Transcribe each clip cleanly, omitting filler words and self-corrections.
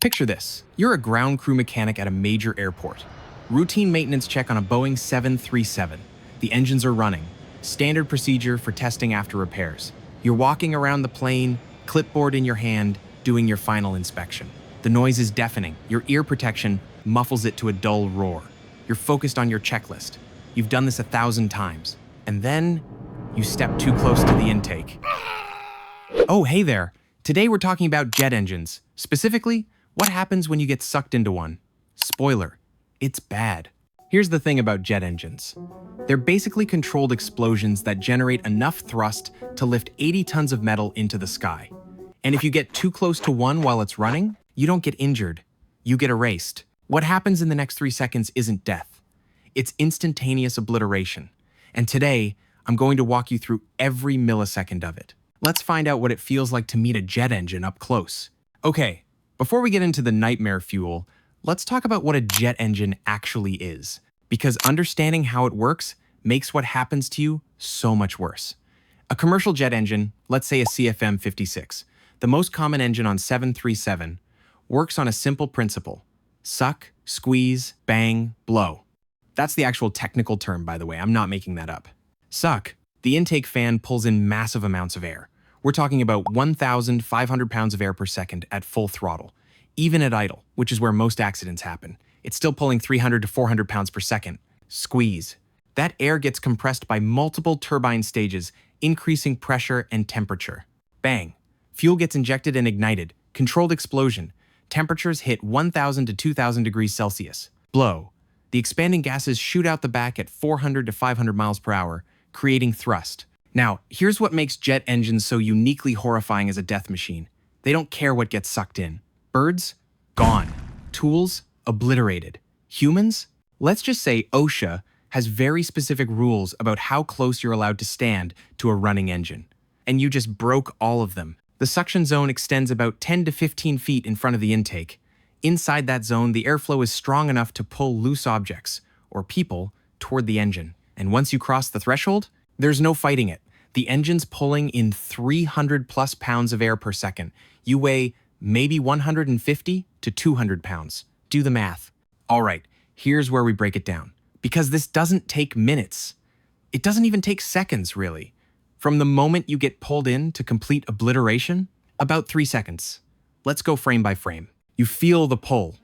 Picture this. You're a ground crew mechanic at a major airport. Routine maintenance check on a Boeing 737. The engines are running. Standard procedure for testing after repairs. You're walking around the plane, clipboard in your hand, doing your final inspection. The noise is deafening. Your ear protection muffles it to a dull roar. You're focused on your checklist. You've done this 1,000 times. And then you step too close to the intake. Oh, hey there. Today we're talking about jet engines. Specifically, what happens when you get sucked into one? Spoiler, it's bad. Here's the thing about jet engines. They're basically controlled explosions that generate enough thrust to lift 80 tons of metal into the sky. And if you get too close to one while it's running, you don't get injured. You get erased. What happens in the next 3 seconds isn't death. It's instantaneous obliteration. And today, I'm going to walk you through every millisecond of it. Let's find out what it feels like to meet a jet engine up close. Okay, before we get into the nightmare fuel, let's talk about what a jet engine actually is, because understanding how it works makes what happens to you so much worse. A commercial jet engine, let's say a CFM56, the most common engine on 737, works on a simple principle: suck, squeeze, bang, blow. That's the actual technical term, by the way. I'm not making that up. Suck. The intake fan pulls in massive amounts of air. We're talking about 1,500 pounds of air per second at full throttle. Even at idle, which is where most accidents happen, it's still pulling 300 to 400 pounds per second. Squeeze. That air gets compressed by multiple turbine stages, increasing pressure and temperature. Bang. Fuel gets injected and ignited. Controlled explosion. Temperatures hit 1,000 to 2,000 degrees Celsius. Blow. The expanding gases shoot out the back at 400 to 500 miles per hour, creating thrust. Now, here's what makes jet engines so uniquely horrifying as a death machine. They don't care what gets sucked in. Birds? Gone. Tools? Obliterated. Humans? Let's just say OSHA has very specific rules about how close you're allowed to stand to a running engine. And you just broke all of them. The suction zone extends about 10 to 15 feet in front of the intake. Inside that zone, the airflow is strong enough to pull loose objects, or people, toward the engine. And once you cross the threshold, there's no fighting it. The engine's pulling in 300 plus pounds of air per second. You weigh maybe 150 to 200 pounds. Do the math. All right, here's where we break it down. Because this doesn't take minutes. It doesn't even take seconds, really. From the moment you get pulled in to complete obliteration, about 3 seconds. Let's go frame by frame. You feel the pull.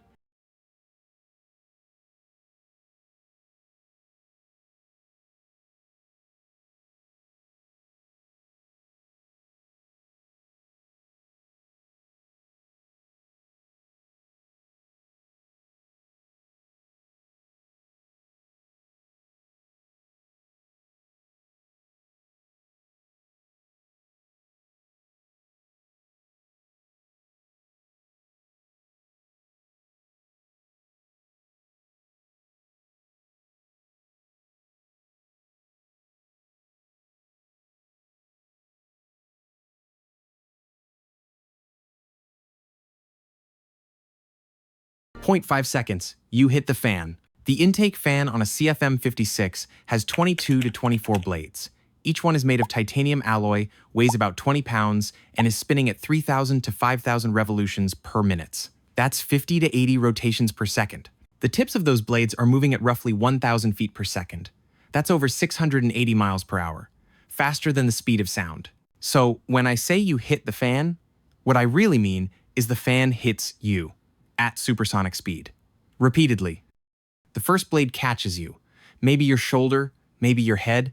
Point 0.5 seconds, you hit the fan. The intake fan on a CFM56 has 22 to 24 blades. Each one is made of titanium alloy, weighs about 20 pounds, and is spinning at 3,000 to 5,000 revolutions per minute. That's 50 to 80 rotations per second. The tips of those blades are moving at roughly 1,000 feet per second. That's over 680 miles per hour, faster than the speed of sound. So when I say you hit the fan, what I really mean is the fan hits you at supersonic speed. Repeatedly. The first blade catches you. Maybe your shoulder, maybe your head.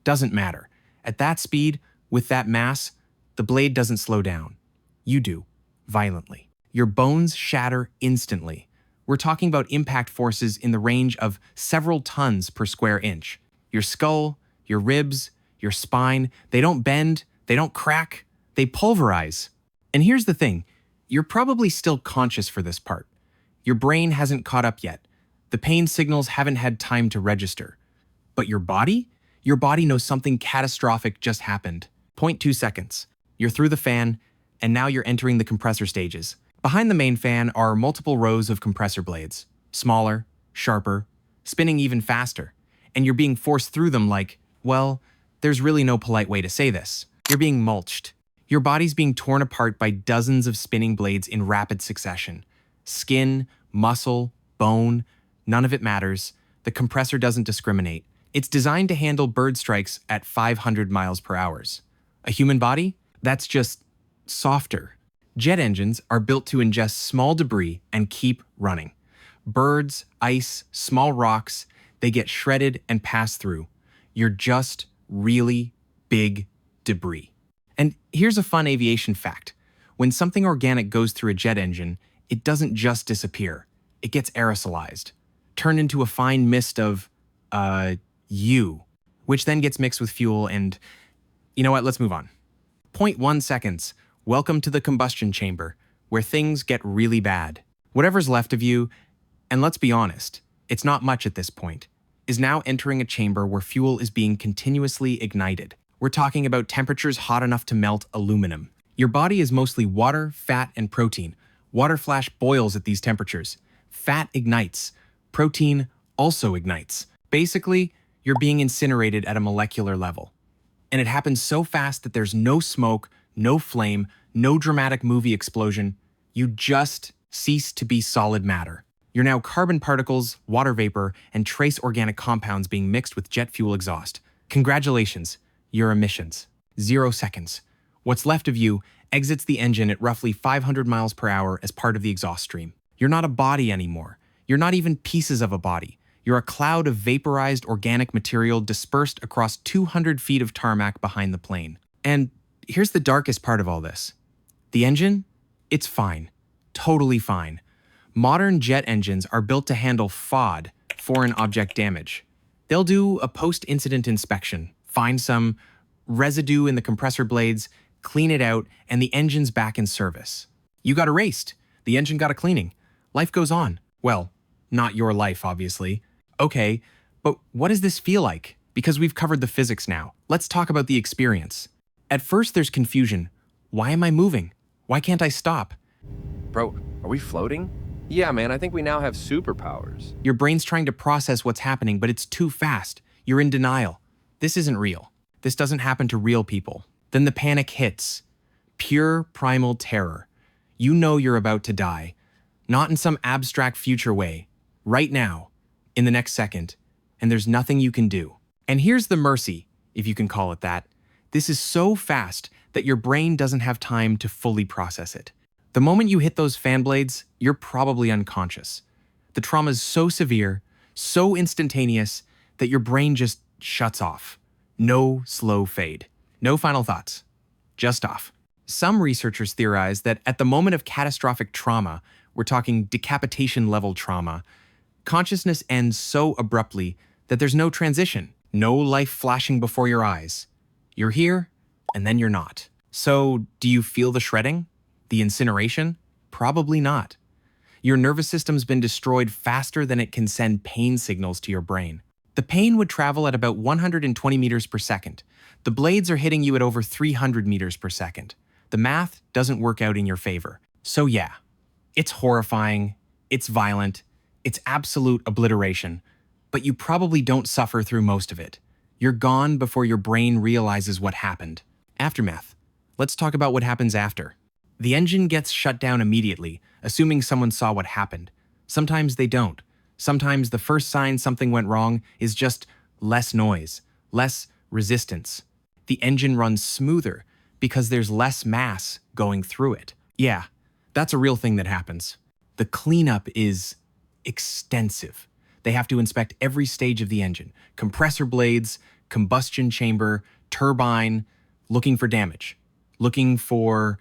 Doesn't matter. At that speed, with that mass, the blade doesn't slow down. You do. Violently. Your bones shatter instantly. We're talking about impact forces in the range of several tons per square inch. Your skull, your ribs, your spine, they don't bend, they don't crack, they pulverize. And here's the thing. You're probably still conscious for this part. Your brain hasn't caught up yet. The pain signals haven't had time to register. But your body? Your body knows something catastrophic just happened. 0.2 seconds. You're through the fan, and now you're entering the compressor stages. Behind the main fan are multiple rows of compressor blades. Smaller, sharper, spinning even faster. And you're being forced through them like, well, there's really no polite way to say this. You're being mulched. Your body's being torn apart by dozens of spinning blades in rapid succession. Skin, muscle, bone, none of it matters. The compressor doesn't discriminate. It's designed to handle bird strikes at 500 miles per hour. A human body? That's just softer. Jet engines are built to ingest small debris and keep running. Birds, ice, small rocks, they get shredded and pass through. You're just really big debris. And here's a fun aviation fact. When something organic goes through a jet engine, it doesn't just disappear. It gets aerosolized, turned into a fine mist of, which then gets mixed with fuel and, you know what, let's move on. 0.1 seconds. Welcome to the combustion chamber, where things get really bad. Whatever's left of you, and let's be honest, it's not much at this point, is now entering a chamber where fuel is being continuously ignited. We're talking about temperatures hot enough to melt aluminum. Your body is mostly water, fat, and protein. Water flash boils at these temperatures. Fat ignites. Protein also ignites. Basically, you're being incinerated at a molecular level. And it happens so fast that there's no smoke, no flame, no dramatic movie explosion. You just cease to be solid matter. You're now carbon particles, water vapor, and trace organic compounds being mixed with jet fuel exhaust. Congratulations, your emissions. 0 seconds. What's left of you exits the engine at roughly 500 miles per hour as part of the exhaust stream. You're not a body anymore. You're not even pieces of a body. You're a cloud of vaporized organic material dispersed across 200 feet of tarmac behind the plane. And here's the darkest part of all this. The engine? It's fine. Totally fine. Modern jet engines are built to handle FOD, foreign object damage. They'll do a post-incident inspection, find some residue in the compressor blades, clean it out, and the engine's back in service. You got erased. The engine got a cleaning. Life goes on. Well, not your life, obviously. Okay, but what does this feel like? Because we've covered the physics now. Let's talk about the experience. At first, there's confusion. Why am I moving? Why can't I stop? Bro, are we floating? Yeah, man, I think we now have superpowers. Your brain's trying to process what's happening, but it's too fast. You're in denial. This isn't real. This doesn't happen to real people. Then the panic hits. Pure primal terror. You know you're about to die. Not in some abstract future way. Right now. In the next second. And there's nothing you can do. And here's the mercy, if you can call it that. This is so fast that your brain doesn't have time to fully process it. The moment you hit those fan blades, you're probably unconscious. The trauma is so severe, so instantaneous, that your brain just shuts off. No slow fade. No final thoughts. Just off. Some researchers theorize that at the moment of catastrophic trauma, we're talking decapitation-level trauma, consciousness ends so abruptly that there's no transition, no life flashing before your eyes. You're here, and then you're not. So, do you feel the shredding? The incineration? Probably not. Your nervous system's been destroyed faster than it can send pain signals to your brain. The pain would travel at about 120 meters per second. The blades are hitting you at over 300 meters per second. The math doesn't work out in your favor. So yeah, it's horrifying, it's violent, it's absolute obliteration, but you probably don't suffer through most of it. You're gone before your brain realizes what happened. Aftermath. Let's talk about what happens after. The engine gets shut down immediately, assuming someone saw what happened. Sometimes they don't. Sometimes the first sign something went wrong is just less noise, less resistance. The engine runs smoother because there's less mass going through it. Yeah, that's a real thing that happens. The cleanup is extensive. They have to inspect every stage of the engine. Compressor blades, combustion chamber, turbine, looking for damage, looking for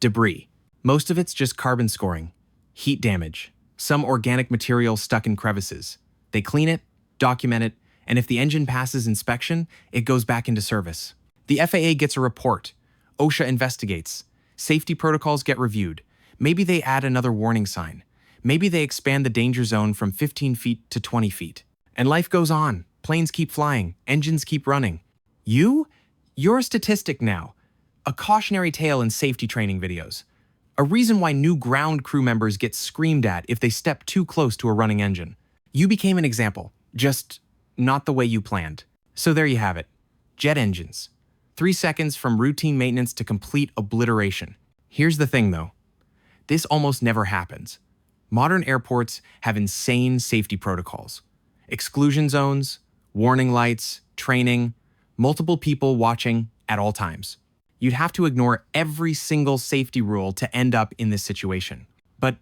debris. Most of it's just carbon scoring, heat damage, some organic material stuck in crevices. They clean it, document it, and if the engine passes inspection, it goes back into service. The FAA gets a report. OSHA investigates. Safety protocols get reviewed. Maybe they add another warning sign. Maybe they expand the danger zone from 15 feet to 20 feet. And life goes on. Planes keep flying. Engines keep running. You're a statistic now. A cautionary tale in safety training videos. A reason why new ground crew members get screamed at if they step too close to a running engine. You became an example, just not the way you planned. So there you have it. Jet engines. 3 seconds from routine maintenance to complete obliteration. Here's the thing though. This almost never happens. Modern airports have insane safety protocols. Exclusion zones, warning lights, training, multiple people watching at all times. You'd have to ignore every single safety rule to end up in this situation. But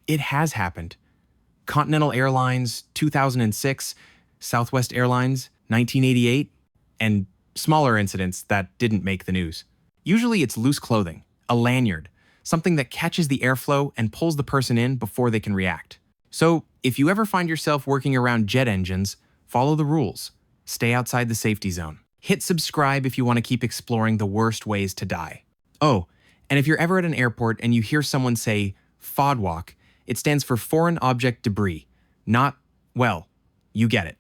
it has happened. Continental Airlines, 2006, Southwest Airlines, 1988, and smaller incidents that didn't make the news. Usually it's loose clothing, a lanyard, something that catches the airflow and pulls the person in before they can react. So if you ever find yourself working around jet engines, follow the rules. Stay outside the safety zone. Hit subscribe if you want to keep exploring the worst ways to die. Oh, and if you're ever at an airport and you hear someone say FODWAC, it stands for Foreign Object Debris, not, well, you get it.